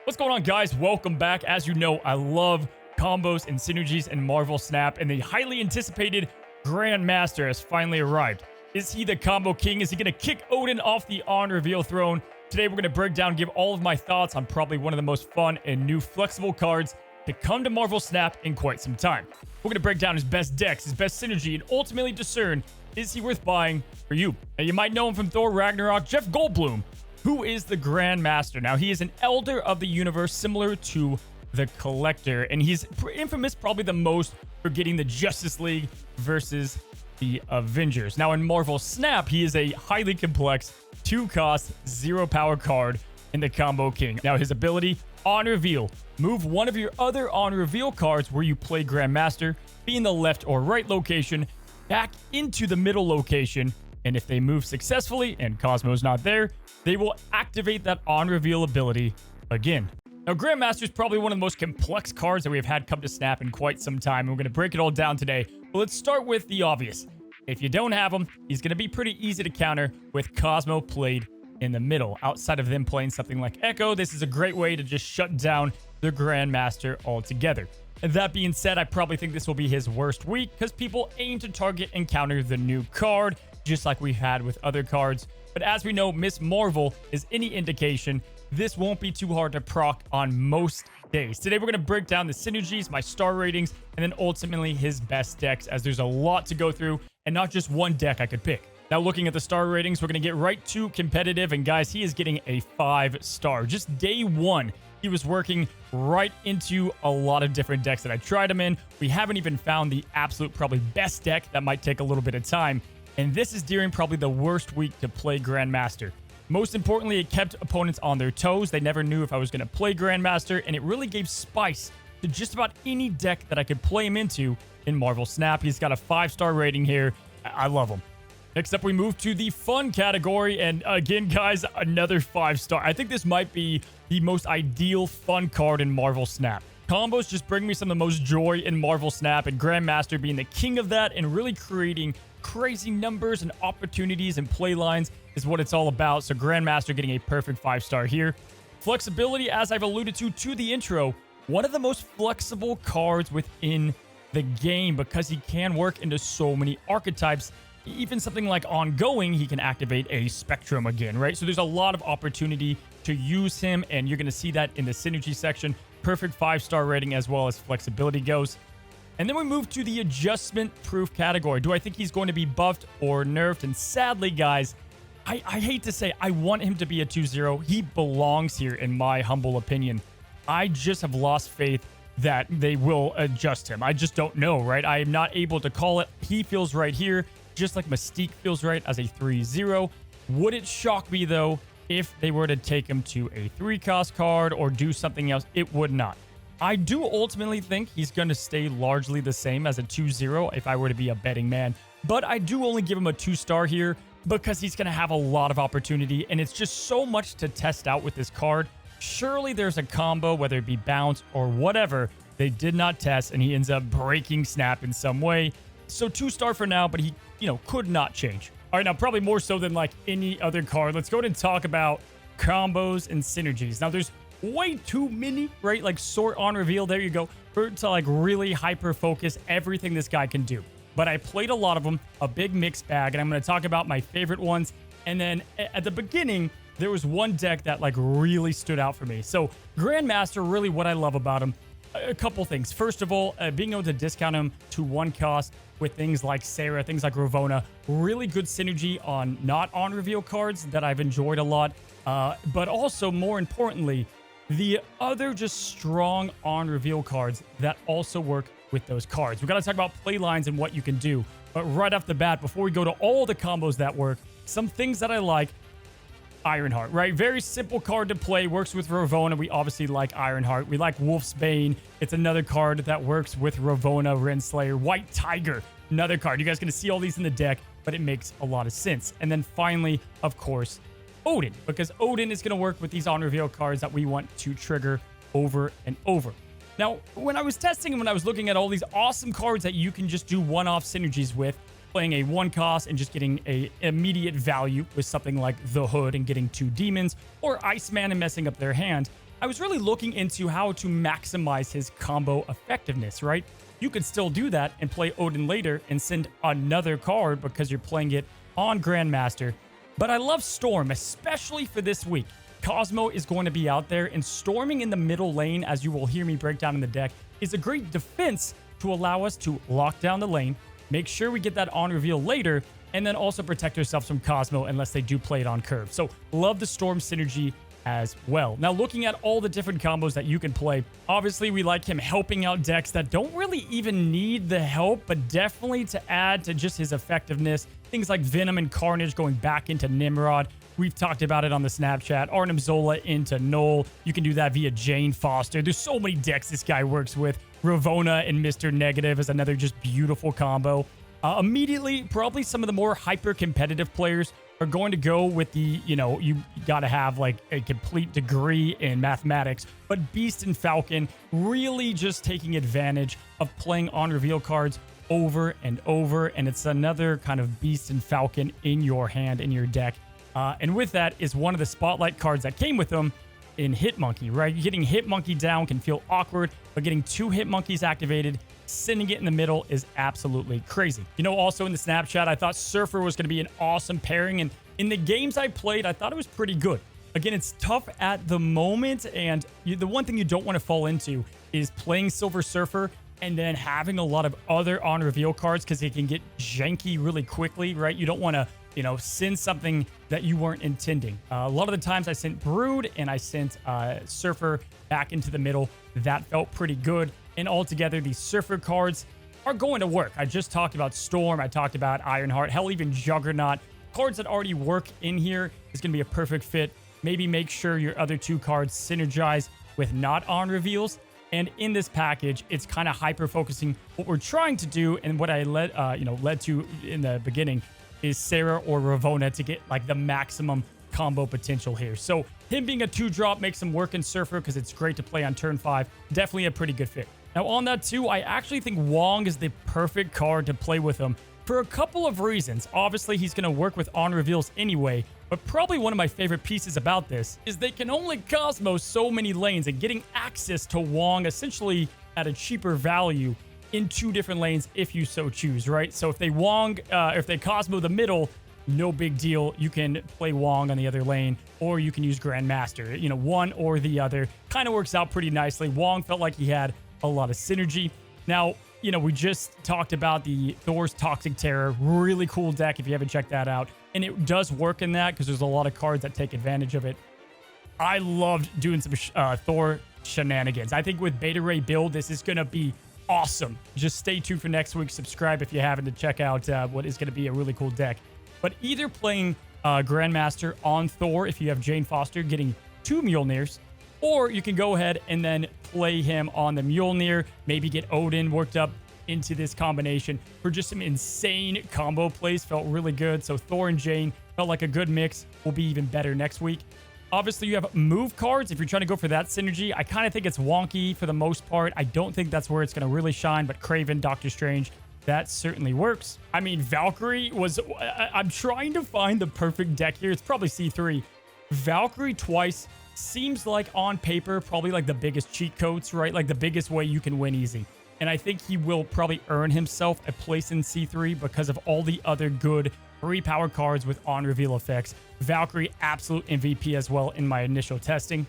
What's going on, guys? Welcome back. As you know, I love combos and synergies and Marvel Snap, and the highly anticipated Grandmaster has finally arrived. Is he the combo king? Is he going to kick Odin off the on reveal throne? Today, we're going to break down, give all of my thoughts on probably one of the most fun and new flexible cards to come to Marvel Snap in quite some time. We're going to break down his best decks, his best synergy, and ultimately discern, is he worth buying for you? Now, you might know him from Thor Ragnarok, Jeff Goldblum. Who is the Grandmaster? Now, he is an elder of the universe similar to the Collector, and he's infamous probably the most for getting the Justice League versus the Avengers. Now, in Marvel Snap, he is a highly complex 2-cost, 0-power card in the Combo King. Now, his ability, on reveal, move one of your other on reveal cards where you play Grandmaster, be in the left or right location, back into the middle location, and if they move successfully and Cosmo's not there, they will activate that on-reveal ability again. Now, Grandmaster is probably one of the most complex cards that we have had come to Snap in quite some time, and we're going to break it all down today. But let's start with the obvious. If you don't have him, he's going to be pretty easy to counter with Cosmo played in the middle. Outside of them playing something like Echo, this is a great way to just shut down the Grandmaster altogether. And that being said, I probably think this will be his worst week because people aim to target and counter the new card, just like we had with other cards. But as we know, Miss Marvel is any indication, this won't be too hard to proc on most days. Today, we're going to break down the synergies, my star ratings, and then ultimately his best decks, as there's a lot to go through and not just one deck I could pick. Now, looking at the star ratings, we're going to get right to competitive. And guys, he is getting a 5-star. Just day one, he was working right into a lot of different decks that I tried him in. We haven't even found the absolute probably best deck. That might take a little bit of time. And this is during probably the worst week to play Grandmaster. Most importantly, it kept opponents on their toes. They never knew if I was going to play Grandmaster, and it really gave spice to just about any deck that I could play him into in Marvel Snap. He's got a 5-star rating here. I love him. Next up, we move to the fun category, and again, guys, another 5-star. I think this might be the most ideal fun card in Marvel Snap. Combos just bring me some of the most joy in Marvel Snap, and Grandmaster being the king of that and really creating crazy numbers and opportunities and play lines is what it's all about. So Grandmaster getting a perfect 5-star here. Flexibility, as I've alluded to the intro, one of the most flexible cards within the game because he can work into so many archetypes. Even something like ongoing, he can activate a spectrum again, right? So there's a lot of opportunity to use him, and you're going to see that in the synergy section. Perfect 5-star rating as well as flexibility goes. And then we move to the adjustment-proof category. Do I think he's going to be buffed or nerfed? And sadly, guys, I hate to say, I want him to be a 2-0. He belongs here, in my humble opinion. I just have lost faith that they will adjust him. I just don't know, right? I am not able to call it. He feels right here, just like Mystique feels right as a 3-0. Would it shock me, though, if they were to take him to a 3-cost card or do something else? It would not. I do ultimately think he's going to stay largely the same as a 2-0 if I were to be a betting man. But I do only give him a 2-star here because he's going to have a lot of opportunity, and it's just so much to test out with this card. Surely there's a combo, whether it be bounce or whatever, they did not test, and he ends up breaking Snap in some way. So 2-star for now, but he, could not change. All right, now probably more so than like any other card. Let's go ahead and talk about combos and synergies. Now there's way too many, right? Like sort on reveal, there you go, to like really hyper focus everything this guy can do. But I played a lot of them, a big mixed bag, and I'm going to talk about my favorite ones. And then at the beginning, there was one deck that like really stood out for me. So Grandmaster, really what I love about him, a couple things. First of all, being able to discount him to 1 cost with things like Sarah, things like Ravonna, really good synergy on not on reveal cards that I've enjoyed a lot. But also more importantly, the other just strong on reveal cards that also work with those cards. We've got to talk about play lines and what you can do. But right off the bat, before we go to all the combos that work, some things that I like. Ironheart, right? Very simple card to play. Works with Ravonna. We obviously like Ironheart. We like Wolf's Bane. It's another card that works with Ravonna, Renslayer. White Tiger, another card. You guys are going to see all these in the deck, but it makes a lot of sense. And then finally, of course, Odin, because Odin is going to work with these on-reveal cards that we want to trigger over and over. Now, when I was testing and when I was looking at all these awesome cards that you can just do one-off synergies with, playing a 1-cost and just getting a immediate value with something like the Hood and getting 2 demons, or Iceman and messing up their hand, I was really looking into how to maximize his combo effectiveness, right? You could still do that and play Odin later and send another card because you're playing it on Grandmaster. But I love Storm, especially for this week. Cosmo is going to be out there, and storming in the middle lane, as you will hear me break down in the deck, is a great defense to allow us to lock down the lane, make sure we get that on reveal later, and then also protect ourselves from Cosmo unless they do play it on curve. So love the Storm synergy as well. Now, looking at all the different combos that you can play, obviously we like him helping out decks that don't really even need the help, but definitely to add to just his effectiveness. Things like Venom and Carnage going back into Nimrod. We've talked about it on the Snapchat. Arnim Zola into Null. You can do that via Jane Foster. There's so many decks this guy works with. Ravona and Mr. Negative is another just beautiful combo. Immediately, probably some of the more hyper-competitive players are going to go with the, you got to have like a complete degree in mathematics. But Beast and Falcon really just taking advantage of playing on reveal cards over and over. And it's another kind of Beast and Falcon in your hand, in your deck. And with that is one of the spotlight cards that came with them in Hitmonkey, right? Getting Hitmonkey down can feel awkward, but getting 2 Hitmonkeys activated, sending it in the middle is absolutely crazy. Also in the Snapchat, I thought Surfer was going to be an awesome pairing, and in the games I played, I thought it was pretty good. Again, it's tough at the moment, and the one thing you don't want to fall into is playing Silver Surfer and then having a lot of other on-reveal cards because it can get janky really quickly, right? You don't want to send something that you weren't intending. A lot of the times I sent Brood and I sent Surfer back into the middle. That felt pretty good. And altogether, these Surfer cards are going to work. I just talked about Storm. I talked about Ironheart. Hell, even Juggernaut. Cards that already work in here is going to be a perfect fit. Maybe make sure your other 2 cards synergize with not on reveals. And in this package, it's kind of hyper-focusing. What we're trying to do and what I led to in the beginning is Sarah or Ravona to get like the maximum combo potential here. So him being a 2-drop makes him work in Surfer because it's great to play on turn 5. Definitely a pretty good fit. Now on that too, I actually think Wong is the perfect card to play with him for a couple of reasons. Obviously, he's going to work with on reveals anyway, but probably one of my favorite pieces about this is they can only Cosmo so many lanes, and getting access to Wong essentially at a cheaper value in 2 different lanes if you so choose, right? So if they if they Cosmo the middle, no big deal. You can play Wong on the other lane, or you can use Grandmaster. One or the other. Kind of works out pretty nicely. Wong felt like he had a lot of synergy. Now, we just talked about the Thor's Toxic Terror. Really cool deck if you haven't checked that out. And it does work in that because there's a lot of cards that take advantage of it. I loved doing some Thor shenanigans. I think with Beta Ray build, this is going to be awesome. Just stay tuned for next week. Subscribe if you haven't to check out what is going to be a really cool deck. But either playing Grandmaster on Thor if you have Jane Foster, getting 2 Mjolnirs, or you can go ahead and then play him on the Mjolnir, maybe get Odin worked up into this combination for just some insane combo plays. Felt really good. So Thor and Jane felt like a good mix. Will be even better next week. Obviously, you have move cards. If you're trying to go for that synergy, I kind of think it's wonky for the most part. I don't think that's where it's going to really shine, but Kraven, Doctor Strange, that certainly works. I mean, Valkyrie was... I'm trying to find the perfect deck here. It's probably C3. Valkyrie twice seems like on paper probably like the biggest cheat codes, right? Like the biggest way you can win easy. And I think he will probably earn himself a place in C3 because of all the other good 3 power cards with on-reveal effects. Valkyrie, absolute MVP as well in my initial testing.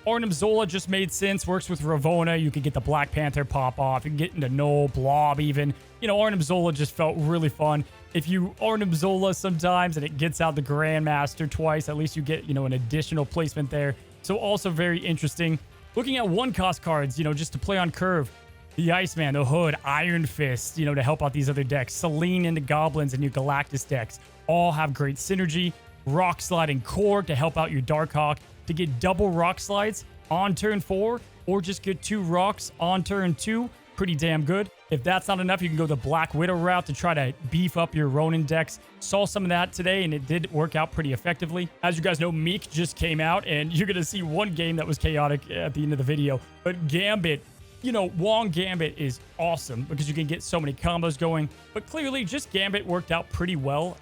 Arnim Zola just made sense. Works with Ravona. You could get the Black Panther pop off. You can get into Null, Blob even. Arnim Zola just felt really fun. If you Arnim Zola sometimes and it gets out the Grandmaster twice, at least you get, an additional placement there. So also very interesting. Looking at 1-cost cards, just to play on curve. The Iceman, the Hood, Iron Fist, to help out these other decks. Selene into Goblins and your Galactus decks all have great synergy. Rock Slide and Korg to help out your Darkhawk. To get double Rock Slides on turn 4, or just get 2 Rocks on turn 2. Pretty damn good. If that's not enough, you can go the Black Widow route to try to beef up your Ronin decks. Saw some of that today, and it did work out pretty effectively. As you guys know, Meek just came out, and you're going to see one game that was chaotic at the end of the video. But Gambit, Wong Gambit is awesome because you can get so many combos going. But clearly, just Gambit worked out pretty well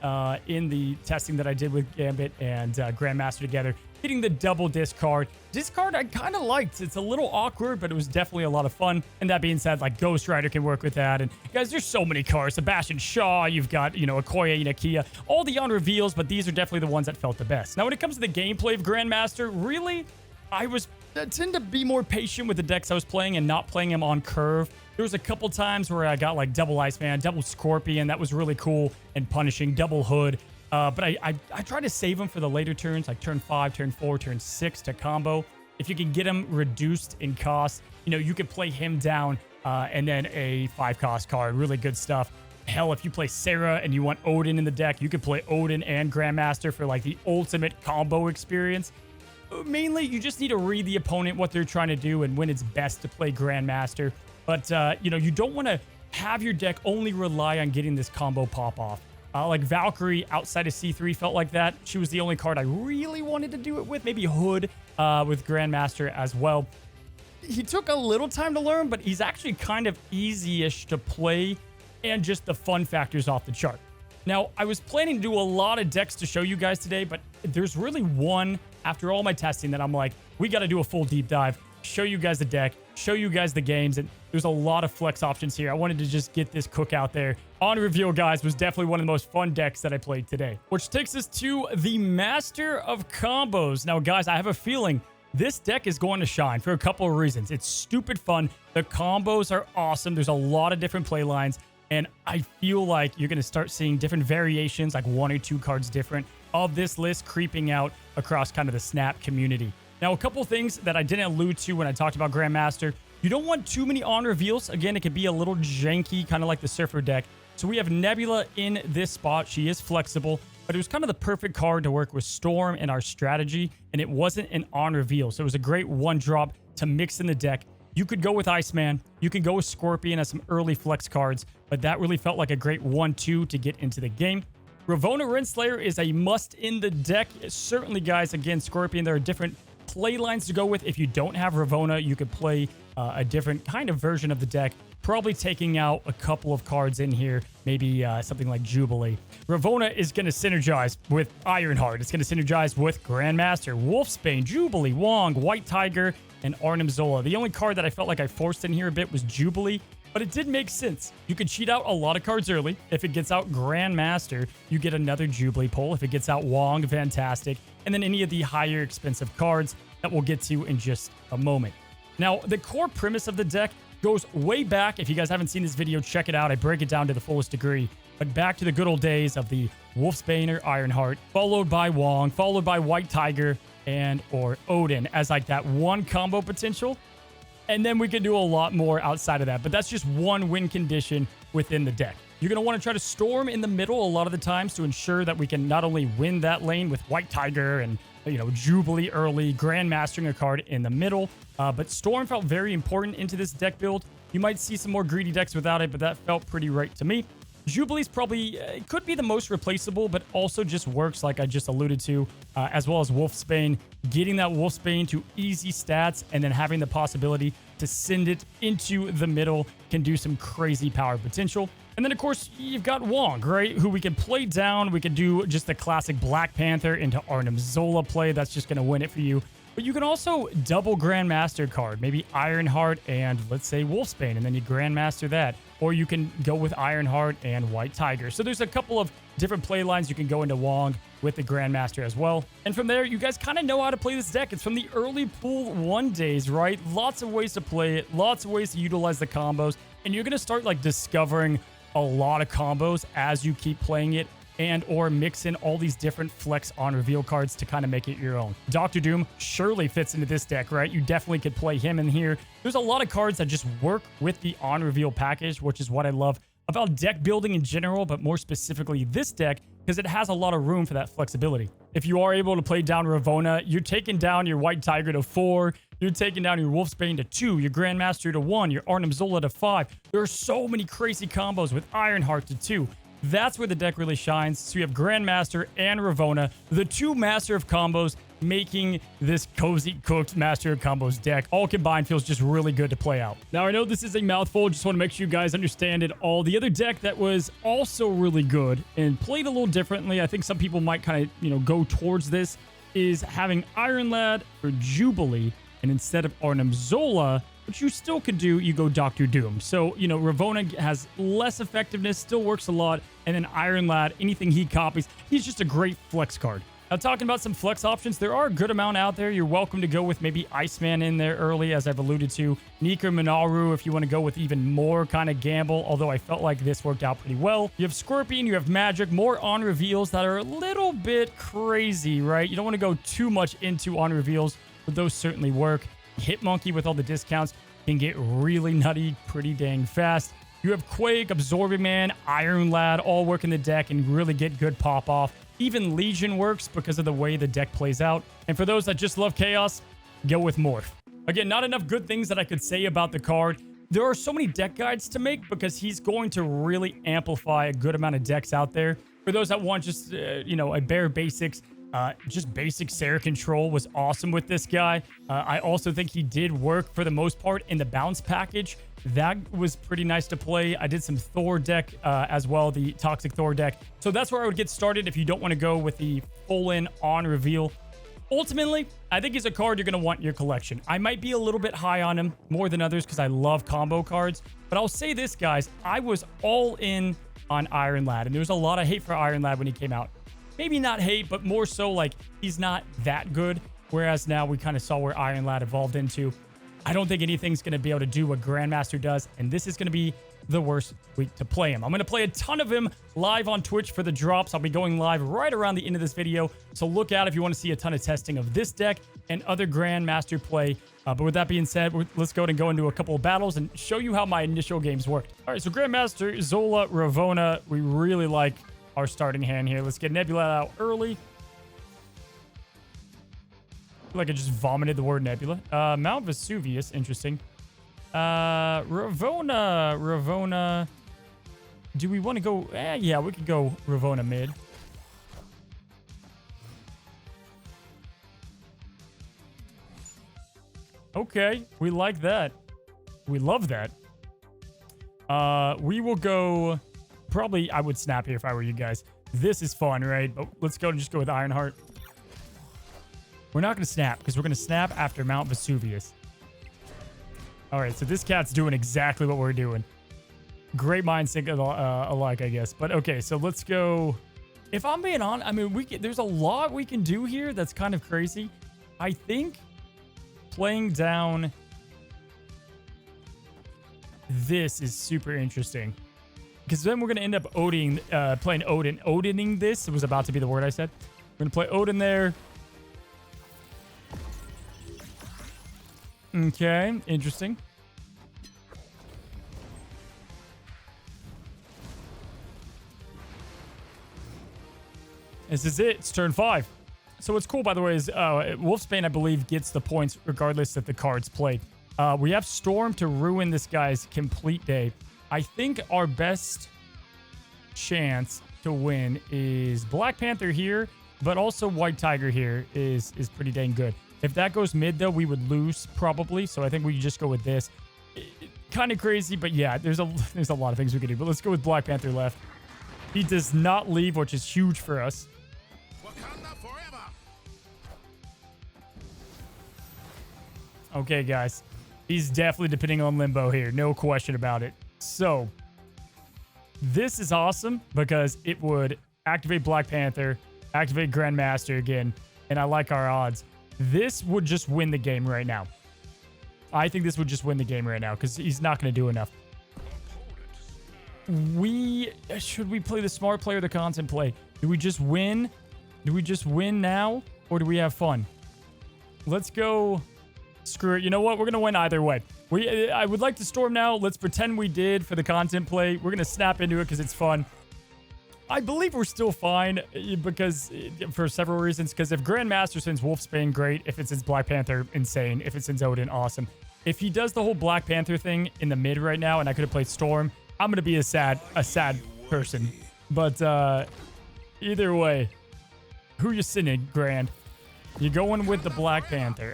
in the testing that I did with Gambit and Grandmaster together. getting the double discard. Discard I kind of liked. It's a little awkward, but it was definitely a lot of fun. And that being said, like Ghost Rider can work with that. And guys, there's so many cards. Sebastian Shaw, you've got, you know, Okoye, Nakia, all the on reveals, but these are definitely the ones that felt the best. Now, when it comes to the gameplay of Grandmaster, really, I tend to be more patient with the decks I was playing and not playing them on curve. There was a couple times where I got like double Iceman, double Scorpion. That was really cool and punishing. Double Hood. But I try to save them for the later turns, like turn 5, turn 4, turn 6 to combo. If you can get him reduced in cost, you know, you could play him down and then a 5-cost card. Really good stuff. Hell, if you play Sarah and you want Odin in the deck, you could play Odin and Grandmaster for like the ultimate combo experience. Mainly, you just need to read the opponent, what they're trying to do, and when it's best to play Grandmaster. But, you know, you don't want to have your deck only rely on getting this combo pop off. Like Valkyrie outside of C3 felt like that. She was the only card I really wanted to do it with. Maybe Hood with Grandmaster as well. He took a little time to learn, but he's actually kind of easy-ish to play and just the fun factors off the chart. Now, I was planning to do a lot of decks to show you guys today, but there's really one, after all my testing, that I'm like, we got to do a full deep dive, show you guys the deck, show you guys the games, and there's a lot of flex options here. I wanted to just get this cook out there. On reveal, guys, was definitely one of the most fun decks that I played today, which takes us to the Master of Combos. Now, guys, I have a feeling this deck is going to shine for a couple of reasons. It's stupid fun. The combos are awesome. There's a lot of different play lines. And I feel like you're going to start seeing different variations, like 1 or 2 cards different, of this list creeping out across kind of the Snap community. Now, a couple things that I didn't allude to when I talked about Grandmaster. You don't want too many on reveals. Again, it could be a little janky, kind of like the Surfer deck. So we have Nebula in this spot. She is flexible, but it was kind of the perfect card to work with Storm in our strategy, and it wasn't an on reveal. So it was a great 1-drop to mix in the deck. You could go with Iceman. You can go with Scorpion as some early flex cards, but that really felt like a great 1-2 to get into the game. Ravonna Renslayer is a must in the deck. Certainly, guys, again, Scorpion, there are different play lines to go with. If you don't have Ravonna, you could play a different kind of version of the deck, probably taking out a couple of cards in here, maybe something like Jubilee. Ravonna is going to synergize with Ironheart. It's going to synergize with Grandmaster, Wolfsbane, Jubilee, Wong, White Tiger, and Arnim Zola. The only card that I felt like I forced in here a bit was Jubilee, but it did make sense. You could cheat out a lot of cards early. If it gets out Grandmaster, you get another Jubilee pull. If it gets out Wong, fantastic. And then any of the higher expensive cards that we'll get to in just a moment. Now, the core premise of the deck goes way back. If you guys haven't seen this video, check it out. I break it down to the fullest degree. But back to the good old days of the Wolfsbane or Ironheart, followed by Wong, followed by White Tiger, and or Odin as like that one combo potential. And then we can do a lot more outside of that. But that's just one win condition within the deck. You're going to want to try to Storm in the middle a lot of the times to ensure that we can not only win that lane with White Tiger and, you know, Jubilee early, Grandmastering a card in the middle. But Storm felt very important into this deck build. You might see some more greedy decks without it, but that felt pretty right to me. Jubilee's probably could be the most replaceable, but also just works like I just alluded to, as well as Wolfsbane. Getting that Wolfsbane to easy stats and then having the possibility to send it into the middle can do some crazy power potential. And then, of course, you've got Wong, right, who we can play down. We can do just the classic Black Panther into Arnim Zola play. That's just going to win it for you. But you can also double Grandmaster card, maybe Ironheart and, let's say, Wolfsbane, and then you Grandmaster that. Or you can go with Ironheart and White Tiger. So there's a couple of different play lines you can go into Wong with the Grandmaster as well. And from there, you guys kind of know how to play this deck. It's from the early Pool 1 days, right? Lots of ways to play it, lots of ways to utilize the combos. And you're going to start, like, discovering a lot of combos as you keep playing it, and or mix in all these different flex on reveal cards to kind of make it your own. Dr. Doom surely fits into this deck, right? You definitely could play him in here. There's a lot of cards that just work with the on reveal package, which is what I love about deck building in general, but more specifically this deck, because it has a lot of room for that flexibility. If you are able to play down Ravonna, you're taking down your White Tiger to 4, you're taking down your Wolfsbane to 2, your Grandmaster to 1, your Arnim Zola to 5. There are so many crazy combos with Ironheart to 2. That's where the deck really shines. So you have Grandmaster and Ravonna, the two Master of Combos, making this cozy cooked Master of Combos deck. All combined feels just really good to play out. Now, I know this is a mouthful. Just want to make sure you guys understand it all. The other deck that was also really good and played a little differently, I think some people might kind of, go towards this, is having Iron Lad or Jubilee, and instead of Arnim Zola, which you still could do, you go Doctor Doom. So, you know, Ravona has less effectiveness, still works a lot, and then Iron Lad, anything he copies, he's just a great flex card. Now, talking about some flex options, there are a good amount out there. You're welcome to go with maybe Iceman in there early, as I've alluded to. Nika Minaru, if you want to go with even more kind of gamble, although I felt like this worked out pretty well. You have Scorpion, you have Magic, more on reveals that are a little bit crazy, right? You don't want to go too much into on reveals, but those certainly work. Hitmonkey with all the discounts can get really nutty pretty dang fast. You have Quake, Absorbing Man, Iron Lad, all work in the deck and really get good pop-off. Even Legion works because of the way the deck plays out. And for those that just love Chaos, go with Morph. Again, not enough good things that I could say about the card. There are so many deck guides to make because he's going to really amplify a good amount of decks out there. For those that want just, you know, a bare basics, just basic Sarah control was awesome with this guy. I also think he did work for the most part in the bounce package. That was pretty nice to play. I did some Thor deck as well, the Toxic Thor deck. So that's where I would get started if you don't want to go with the full-in on reveal. Ultimately, I think he's a card you're going to want in your collection. I might be a little bit high on him more than others because I love combo cards. But I'll say this, guys. I was all in on Iron Lad, and there was a lot of hate for Iron Lad when he came out. Maybe not hate, but more so like he's not that good. Whereas now we kind of saw where Iron Lad evolved into. I don't think anything's going to be able to do what Grandmaster does, and this is going to be the worst week to play him. I'm going to play a ton of him live on Twitch for the drops. I'll be going live right around the end of this video, so look out if you want to see a ton of testing of this deck and other Grandmaster play. But with that being said, let's go ahead and go into a couple of battles and show you how my initial games worked. All right, so Grandmaster, Zola, Ravona, we really like our starting hand here. Let's get Nebula out early. Like I just vomited the word Nebula. Mount Vesuvius, interesting. Ravona. Do we want to go? Yeah, we could go Ravona mid. Okay, we like that. We love that. We will go. Probably, I would snap here if I were you guys. This is fun, right? But let's go and just go with Ironheart. We're not going to snap because we're going to snap after Mount Vesuvius. All right, so this cat's doing exactly what we're doing. Great mind sync alike, I guess. But okay, so let's go. If I'm being honest, I mean, there's a lot we can do here that's kind of crazy. I think playing down this is super interesting. Because then we're going to end up playing Odin. Odining this was about to be the word I said. We're going to play Odin there. Okay, interesting. This is it. It's turn 5. So what's cool, by the way, is Wolfsbane, I believe, gets the points regardless of the cards played. We have Storm to ruin this guy's complete day. I think our best chance to win is Black Panther here, but also White Tiger here is pretty dang good. If that goes mid, though, we would lose probably. So I think we just go with this. Kind of crazy, but yeah, there's a lot of things we could do. But let's go with Black Panther left. He does not leave, which is huge for us. Okay, guys. He's definitely depending on Limbo here. No question about it. So this is awesome because it would activate Black Panther, activate Grandmaster again, and I like our odds. This would just win the game right now. I think this would just win the game right now because he's not going to do enough. Should we play the smart play or the content play? Do we just win? Do we just win now or do we have fun? Let's go. Screw it. You know what? We're going to win either way. I would like to storm now. Let's pretend we did for the content play. We're going to snap into it because it's fun. I believe we're still fine because for several reasons. Because if Grandmaster sends Wolfsbane, great. If it sends Black Panther, insane. If it sends Odin, awesome. If he does the whole Black Panther thing in the mid right now and I could have played Storm, I'm going to be a sad person. But either way, who you sending, Grand? You're going with the Black Panther.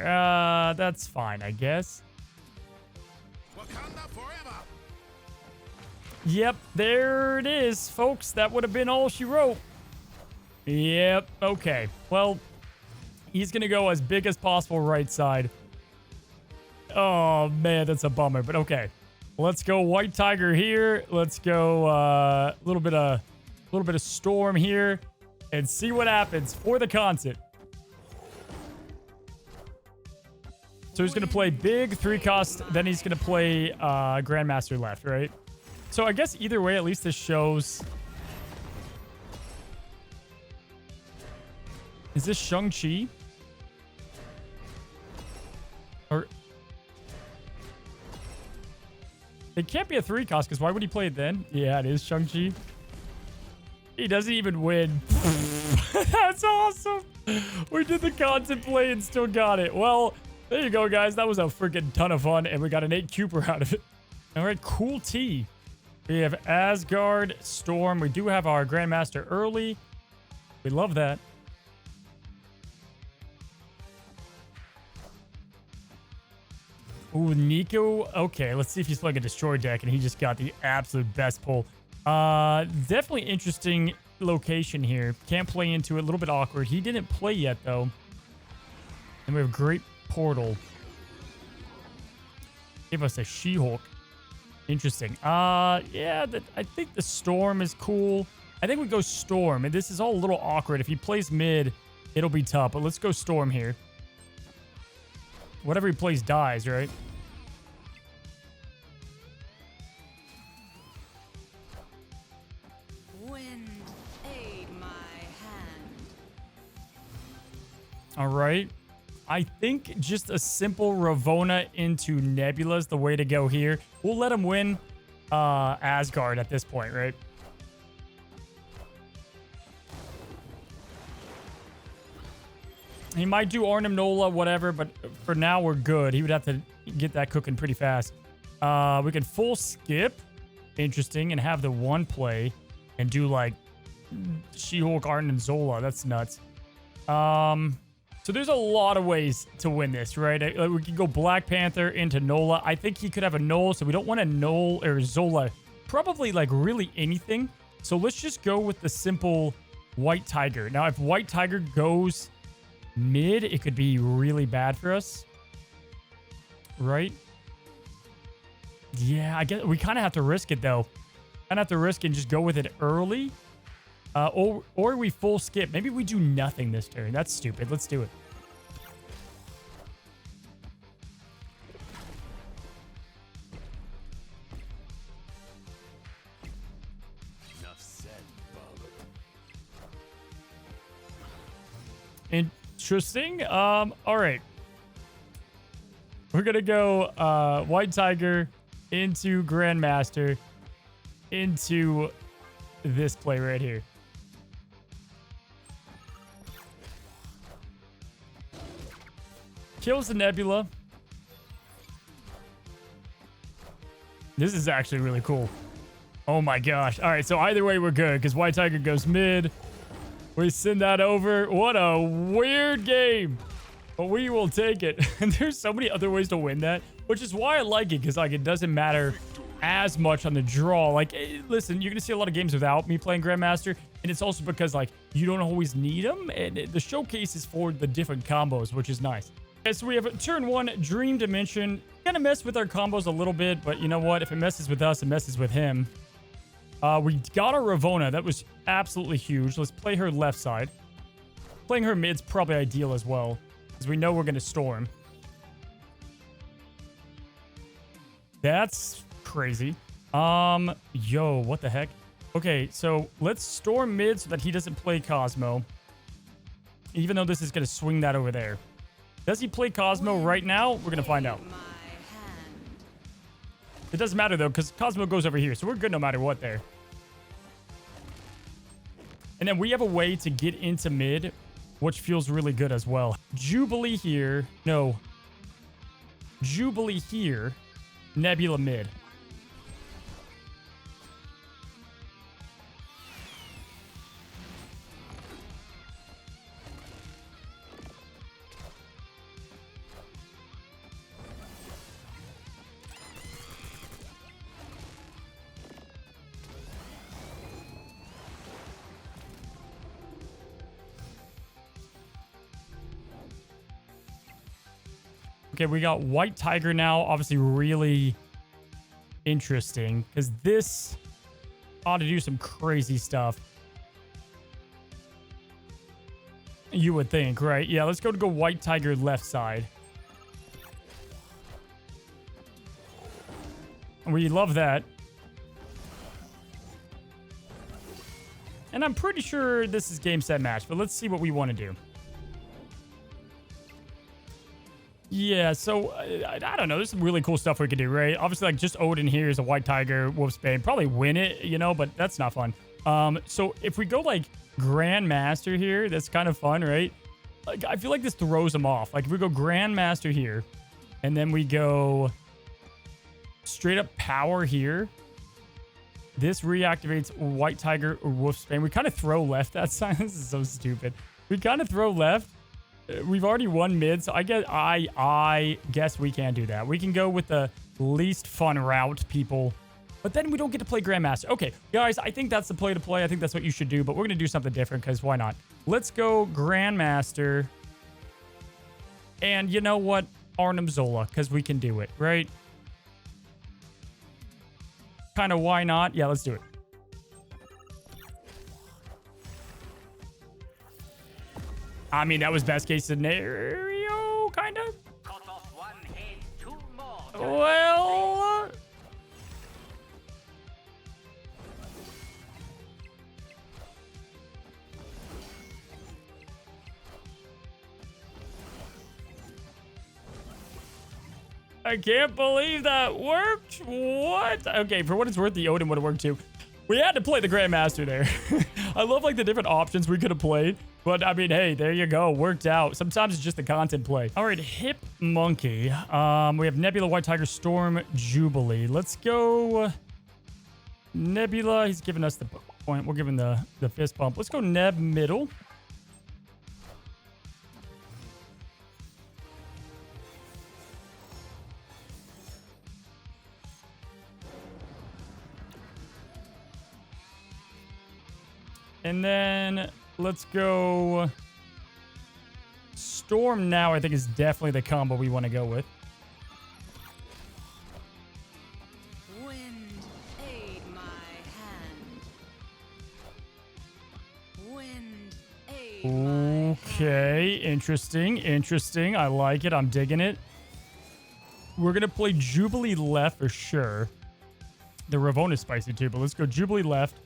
That's fine, I guess. Yep, there it is, folks. That would have been all she wrote. Yep, okay. Well, He's going to go as big as possible right side. Oh, man, that's a bummer. But okay. Let's go White Tiger here. Let's go a little bit of Storm here. And see what happens for the concert. So he's going to play big 3-cost. Then he's going to play Grandmaster left, right? So I guess either way, at least this shows... Is this Shang-Chi? Or... It can't be a 3-cost, because why would he play it then? Yeah, it is Shang-Chi. He doesn't even win. That's awesome. We did the content play and still got it. Well, there you go, guys. That was a freaking ton of fun, and we got an 8 Cooper out of it. All right, cool T. We have Asgard, Storm. We do have our Grandmaster early. We love that. Ooh, Nico. Okay, let's see if he's playing a Destroy deck, and he just got the absolute best pull. Definitely interesting location here. Can't play into it. A little bit awkward. He didn't play yet, though. And we have Great Portal. Give us a She-Hulk. Interesting. Yeah, I think the Storm is cool. I think we go Storm, and this is all a little awkward. If he plays mid, it'll be tough, but let's go Storm here. Whatever he plays dies, right? Wind, aid my hand. All right. I think just a simple Ravonna into Nebula is the way to go here. We'll let him win Asgard at this point, right? He might do Arnim Nola, whatever, but for now we're good. He would have to get that cooking pretty fast. We can full skip. Interesting. And have the one play and do like She-Hulk, Arnim, Zola. That's nuts. So there's a lot of ways to win this, right? We could go Black Panther into Nola. I think he could have a Null, so we don't want a Null or Zola. Probably like really anything. So let's just go with the simple White Tiger. Now, if White Tiger goes mid, it could be really bad for us. Right? Yeah, I guess we kind of have to risk it, though. Kind of have to risk it and just go with it early. Or we full skip. Maybe we do nothing this turn. That's stupid. Let's do it. Enough said, Bob. Interesting. All right. We're going to go White Tiger into Grandmaster into this play right here. Kills the Nebula. This is actually really cool. Oh my gosh. All right, so either way we're good because White Tiger goes mid. We send that over. What a weird game. But we will take it. And there's so many other ways to win that, which is why I like it because like it doesn't matter as much on the draw. Like, listen, you're going to see a lot of games without me playing Grandmaster. And it's also because like you don't always need them. And the showcase is for the different combos, which is nice. Okay, so we have turn 1, Dream Dimension. Gonna mess with our combos a little bit, but you know what? If it messes with us, it messes with him. We got a Ravonna. That was absolutely huge. Let's play her left side. Playing her mid's probably ideal as well, because we know we're gonna Storm. That's crazy. Yo, what the heck? Okay, so let's Storm mid so that he doesn't play Cosmo. Even though this is gonna swing that over there. Does he play Cosmo right now? We're going to find out. It doesn't matter, though, because Cosmo goes over here. So we're good no matter what there. And then we have a way to get into mid, which feels really good as well. Jubilee here. No. Jubilee here. Nebula mid. Okay, we got White Tiger now. Obviously really interesting because this ought to do some crazy stuff. You would think, right? Yeah, let's go White Tiger left side. We love that. And I'm pretty sure this is game, set, match, but let's see what we want to do. Yeah, so I don't know. There's some really cool stuff we could do, right? Obviously, like just Odin here is a White Tiger, Wolfsbane. Probably win it, you know, but that's not fun. So if we go like Grandmaster here, that's kind of fun, right? Like, I feel like this throws them off. Like if we go Grandmaster here, and then we go straight up power here, this reactivates White Tiger or Wolfsbane. We kind of throw left that side. This is so stupid. We kind of throw left. We've already won mid, so I guess we can do that. We can go with the least fun route, people. But then we don't get to play Grandmaster. Okay, guys, I think that's the play to play. I think that's what you should do, but we're going to do something different because why not? Let's go Grandmaster. And you know what? Arnim Zola, because we can do it, right? Kind of why not? Yeah, let's do it. I mean, that was best case scenario, kind of. Cut off one head, two more. Well, I can't believe that worked. What? Okay, for what it's worth, the Odin would have worked too. We had to play the Grandmaster there. I love like the different options we could have played. But I mean, hey, there you go. Worked out. Sometimes it's just the content play. All right, Hip Monkey. We have Nebula, White Tiger, Storm, Jubilee. Let's go Nebula. He's giving us the point. We're giving the fist bump. Let's go Neb middle. And then let's go Storm now. I think is definitely the combo we want to go with. Wind, aid my hand. Wind, aid my hand. Okay, interesting. I like it. I'm digging it. We're going to play Jubilee left for sure. The Ravona's spicy too, but let's go Jubilee left.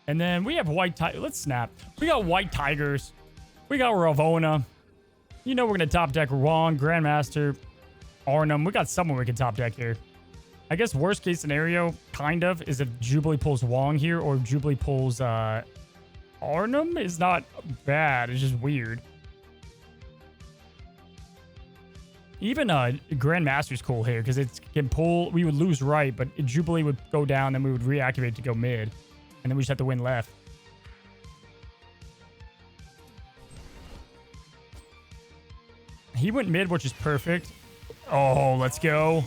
And then we have White Tiger. Let's snap. We got White Tigers. We got Ravona. You know we're going to top deck Wong, Grandmaster, Arnim. We got someone we can top deck here. I guess worst case scenario, kind of, is if Jubilee pulls Wong here or Jubilee pulls Arnim is not bad. It's just weird. Even Grandmaster's cool here because it can pull. We would lose right, but Jubilee would go down, then we would reactivate to go mid. And then we just have to win left. He went mid, which is perfect. Oh, let's go.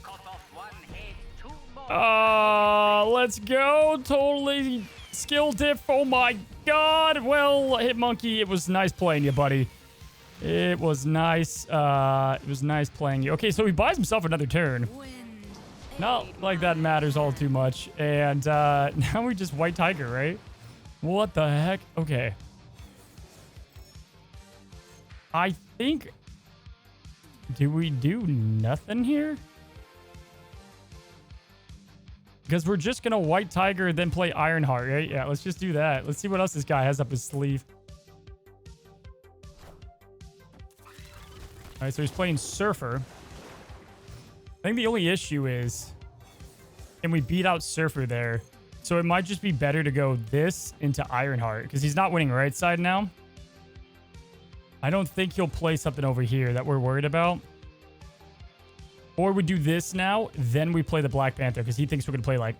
Cut off one head, two more. Let's go. Totally skill diff. Oh my god. Well, Hit Monkey, it was nice playing you, buddy. It was nice. It was nice playing you. Okay, so he buys himself another turn. Wind, Not aid like my that matters all too much. And now we just White Tiger, right? What the heck? Okay. I think... Do we do nothing here? Because we're just going to White Tiger then play Ironheart, right? Yeah, let's just do that. Let's see what else this guy has up his sleeve. All right, so he's playing Surfer. I think the only issue is, can we beat out Surfer there? So it might just be better to go this into Ironheart because he's not winning right side now. I don't think he'll play something over here that we're worried about. Or we do this now, then we play the Black Panther because he thinks we're going to play like,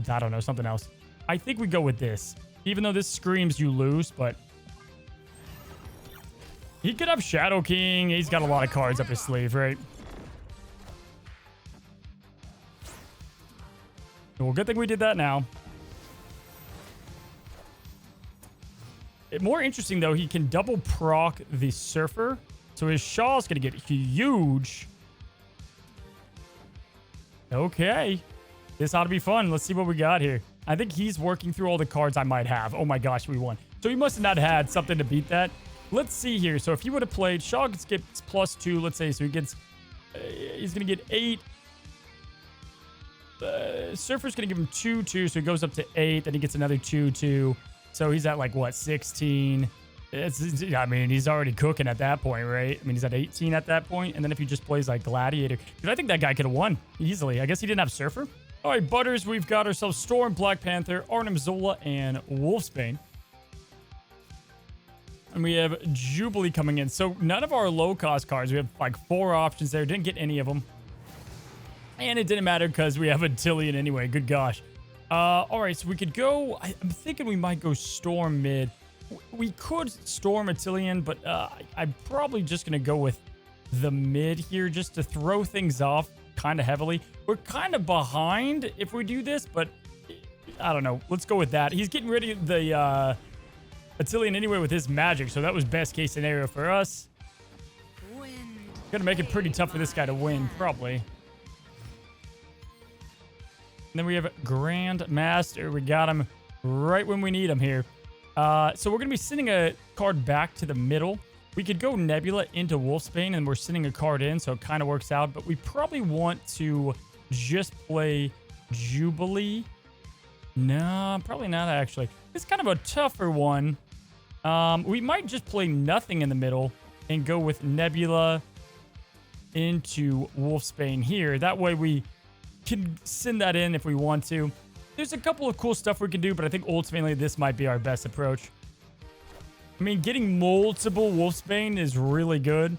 I don't know, something else. I think we go with this. Even though this screams you lose, but... He could have Shadow King. He's got a lot of cards up his sleeve, right? Well, good thing we did that now. more interesting, though, he can double proc the Surfer. So his Shaw's going to get huge. Okay. This ought to be fun. Let's see what we got here. I think he's working through all the cards I might have. Oh my gosh, we won. So he must have not had something to beat that. Let's see here. So if he would have played, Shaw gets +2, let's say. So he gets, he's going to get 8. Surfer's going to give him 2, so he goes up to 8. Then he gets another 2. So he's at like, what, 16? I mean, he's already cooking at that point, right? I mean, he's at 18 at that point. And then if he just plays like Gladiator, dude, I think that guy could have won easily. I guess he didn't have Surfer. All right, Butters, we've got ourselves Storm, Black Panther, Arnim Zola, and Wolfsbane. And we have Jubilee coming in. So none of our low-cost cards. We have like 4 options there. Didn't get any of them. And it didn't matter because we have a Tillian anyway. Good gosh. All right, so we could go... I'm thinking we might go Storm mid. We could Storm a Tillian, but I'm probably just going to go with the mid here just to throw things off kind of heavily. We're kind of behind if we do this, but I don't know. Let's go with that. He's getting rid of the Attilian anyway with his magic, so that was best case scenario for us. Gonna make it pretty tough for this guy to win, probably. And then we have Grand Master. We got him right when we need him here. So we're gonna be sending a card back to the middle. We could go Nebula into Wolfsbane, and we're sending a card in, so it kind of works out. But we probably want to just play Jubilee. No, probably not, actually. It's kind of a tougher one. We might just play nothing in the middle and go with Nebula into Wolfsbane here. That way we can send that in if we want to. There's a couple of cool stuff we can do, but I think ultimately this might be our best approach. I mean, getting multiple Wolfsbane is really good.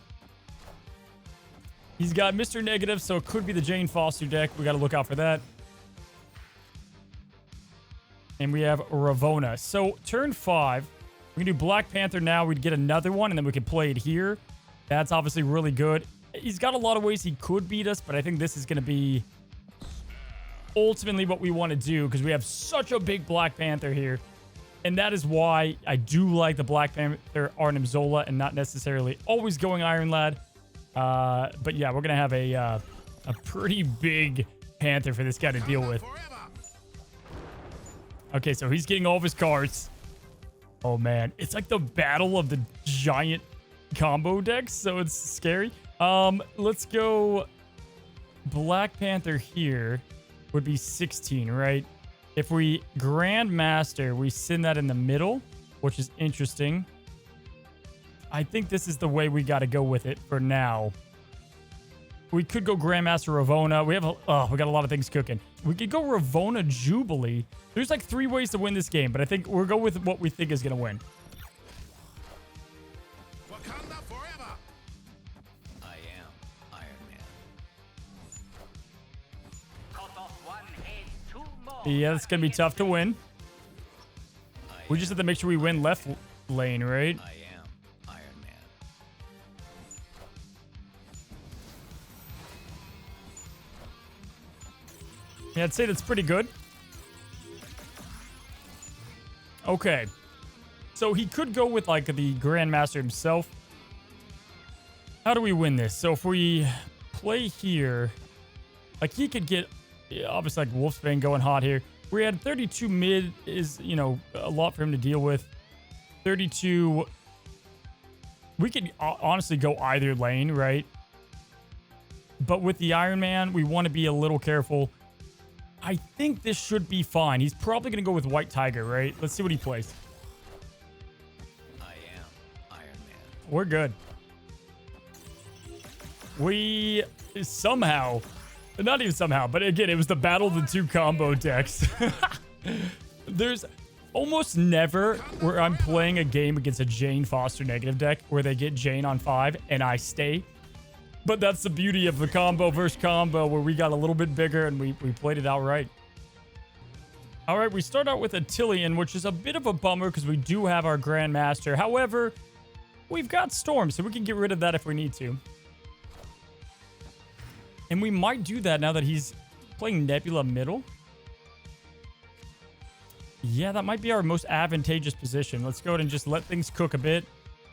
He's got Mr. Negative, so it could be the Jane Foster deck. We got to look out for that. And we have Ravonna. So turn 5, we can do Black Panther now. We'd get another one, and then we could play it here. That's obviously really good. He's got a lot of ways he could beat us, but I think this is going to be ultimately what we want to do because we have such a big Black Panther here. And that is why I do like the Black Panther Arnim Zola and not necessarily always going Iron Lad. But yeah, we're going to have a pretty big Panther for this guy to deal with. Okay, so he's getting all of his cards. Oh, man. It's like the battle of the giant combo decks, so it's scary. Let's go Black Panther here would be 16, right? If we Grand Master, we send that in the middle, which is interesting. I think this is the way we got to go with it for now. We could go Grandmaster Ravonna. We got a lot of things cooking. We could go Ravonna Jubilee. There's like 3 ways to win this game, but I think we'll go with what we think is going to win. Wakanda forever. I am Iron Man. Cut off one head, 2 more. Yeah, it's going to be tough to win. We just have to make sure we win left lane, right? I am Iron Man. Yeah, I'd say that's pretty good. Okay. So he could go with, like, the Grandmaster himself. How do we win this? So if we play here, like, he could get, obviously, like, Wolfsbane going hot here. We had 32 mid is, you know, a lot for him to deal with. 32. We could honestly go either lane, right? But with the Iron Man, we want to be a little careful. I think this should be fine. He's probably going to go with White Tiger, right? Let's see what he plays. I am Iron Man. We're good. We somehow, not even somehow, but again, it was the battle of the 2 combo decks. There's almost never where I'm playing a game against a Jane Foster negative deck where they get Jane on 5 and I stay. But that's the beauty of the combo versus combo where we got a little bit bigger and we played it outright. All right, we start out with Attilian, which is a bit of a bummer because we do have our Grandmaster. However, we've got Storm, so we can get rid of that if we need to. And we might do that now that he's playing Nebula middle. Yeah, that might be our most advantageous position. Let's go ahead and just let things cook a bit.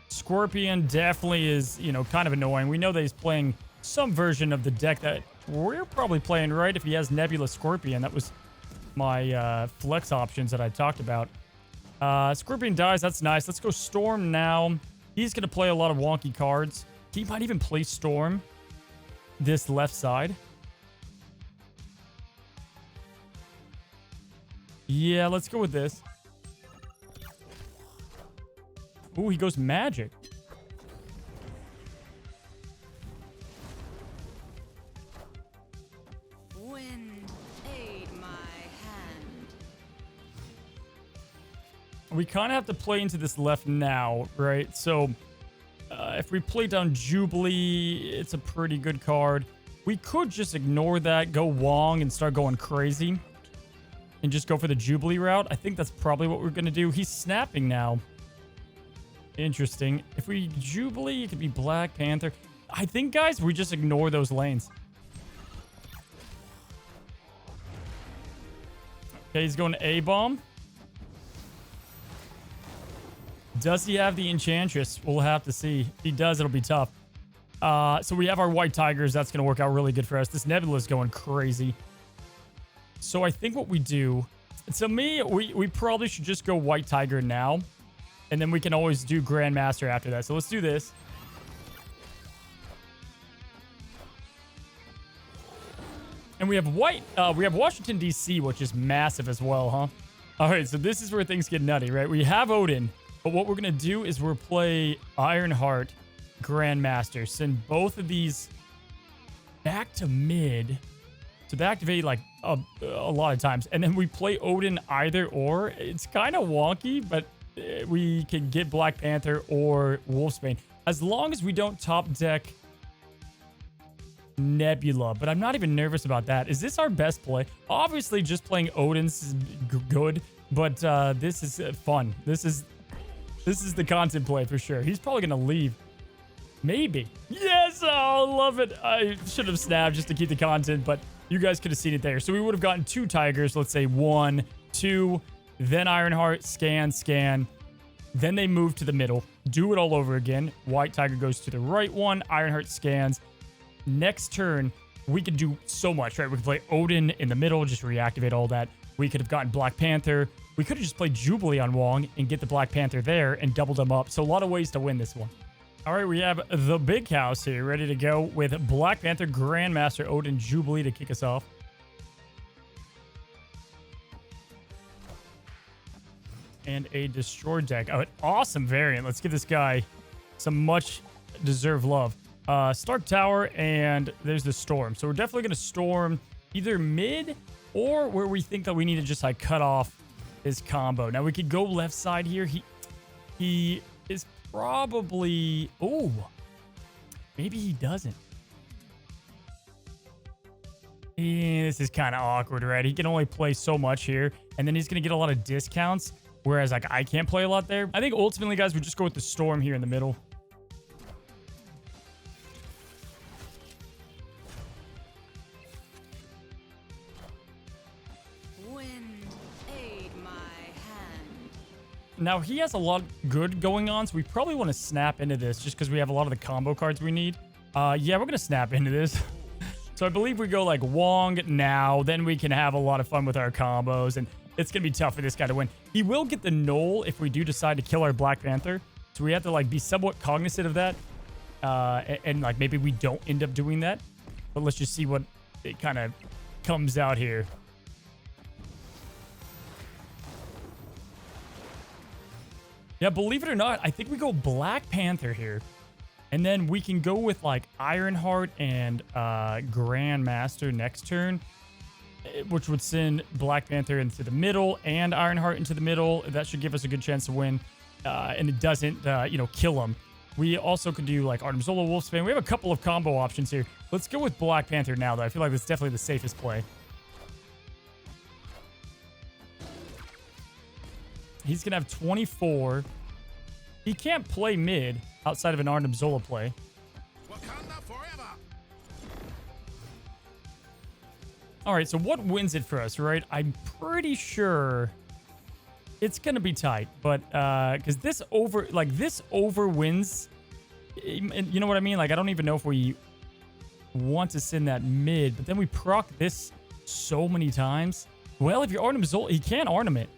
Scorpion definitely is, you know, kind of annoying. We know that he's playing some version of the deck that we're probably playing, right? If he has Nebula Scorpion, that was my flex options that I talked about. Scorpion dies. That's nice. Let's go Storm now. He's going to play a lot of wonky cards. He might even play Storm this left side. Yeah, let's go with this. Ooh, he goes Magic. Wind, aid my hand. We kind of have to play into this left now, right? So if we play down Jubilee, it's a pretty good card. We could just ignore that, go Wong, and start going crazy. And just go for the Jubilee route. I think that's probably what we're going to do. He's snapping now. Interesting. If we Jubilee, it could be Black Panther. I think, guys, we just ignore those lanes. Okay, he's going A-Bomb. Does he have the Enchantress? We'll have to see. If he does, it'll be tough. So we have our White Tigers. That's going to work out really good for us. This Nebula is going crazy. So I think what we do... To me, we probably should just go White Tiger now. And then we can always do Grandmaster after that. So let's do this. And we have Washington, D.C., which is massive as well, huh? All right, so this is where things get nutty, right? We have Odin, but what we're going to do is we'll play Ironheart Grandmaster. Send both of these back to mid. So they activate like a lot of times. And then we play Odin either or. It's kind of wonky, but we can get Black Panther or Wolfsbane. As long as we don't top deck Nebula. But I'm not even nervous about that. Is this our best play? Obviously, just playing Odin's is good. But this is fun. This is the content play for sure. He's probably going to leave. Maybe. Yes! Oh, love it. I should have snapped just to keep the content, but you guys could have seen it there. So we would have gotten 2 Tigers. Let's say 1, 2, then Ironheart, scan. Then they move to the middle. Do it all over again. White Tiger goes to the right one. Ironheart scans. Next turn, we could do so much, right? We could play Odin in the middle, just reactivate all that. We could have gotten Black Panther. We could have just played Jubilee on Wong and get the Black Panther there and doubled them up. So a lot of ways to win this one. All right, we have the big house here ready to go with Black Panther, Grandmaster, Odin, Jubilee to kick us off. And a Destroy deck. Oh, an awesome variant. Let's give this guy some much deserved love. Stark Tower, and there's the Storm. So we're definitely going to Storm either mid or where we think that we need to just like cut off his combo. Now we could go left side here. He is probably... Oh, maybe he doesn't. Yeah, this is kind of awkward, right? He can only play so much here, and then he's going to get a lot of discounts, whereas like I can't play a lot there. I think ultimately, guys, we just go with the Storm here in the middle. Now, he has a lot good going on, so we probably want to snap into this just because we have a lot of the combo cards we need. Yeah, we're going to snap into this. So I believe we go like Wong now, then we can have a lot of fun with our combos, and it's going to be tough for this guy to win. He will get the Null if we do decide to kill our Black Panther, so we have to like be somewhat cognizant of that, and like maybe we don't end up doing that, but let's just see what it kind of comes out here. Yeah, believe it or not, I think we go Black Panther here. And then we can go with like Ironheart and Grandmaster next turn, which would send Black Panther into the middle and Ironheart into the middle. That should give us a good chance to win. And it doesn't, kill him. We also could do like Artem Zola, Wolfsbane. We have a couple of combo options here. Let's go with Black Panther now, though. I feel like that's definitely the safest play. He's going to have 24. He can't play mid outside of an Artem Zola play. Wakanda forever. All right, so what wins it for us, right? I'm pretty sure It's going to be tight, but because this over wins. And you know what I mean? Like, I don't even know if we want to send that mid, but then we proc this so many times. Well, if you Arnim Zola, he can't Arnim it.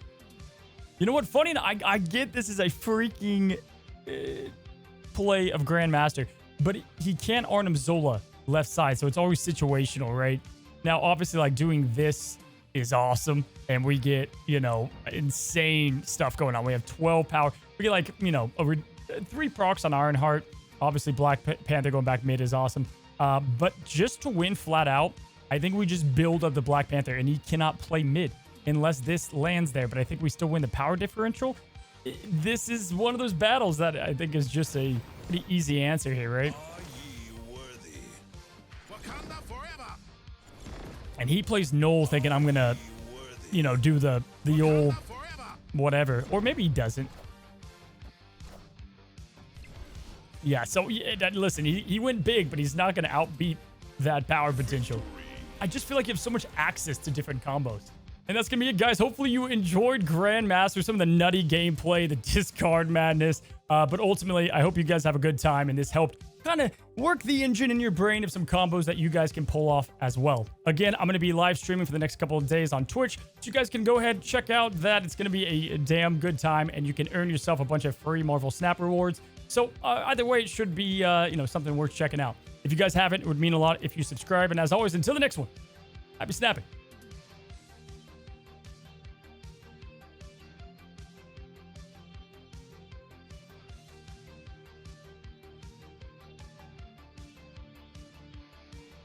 You know what? Funny, I get this is a freaking play of Grandmaster, but he can't Arnim Zola left side, so it's always situational, right? Now, obviously, like, doing this is awesome, and we get, you know, insane stuff going on. We have 12 power. We get, like, you know, 3 procs on Ironheart. Obviously, Black Panther going back mid is awesome. But just to win flat out, I think we just build up the Black Panther, and he cannot play mid unless this lands there. But I think we still win the power differential. This is one of those battles that I think is just a pretty easy answer here, right? Are ye worthy? Wakanda forever. And he plays Null thinking I'm going to, you know, do the old Forever. whatever. Or maybe he doesn't. Yeah, so listen, he went big, but he's not going to outbeat that power potential. I just feel like you have so much access to different combos. And that's going to be it, guys. Hopefully you enjoyed Grandmaster, some of the nutty gameplay, the discard madness. But ultimately, I hope you guys have a good time, and this helped kind of work the engine in your brain of some combos that you guys can pull off as well. Again, I'm going to be live streaming for the next couple of days on Twitch, so you guys can go ahead and check out that. It's going to be a damn good time, and you can earn yourself a bunch of free Marvel Snap rewards. So either way, it should be you know, something worth checking out. If you guys haven't, it would mean a lot if you subscribe. And as always, until the next one, happy snapping.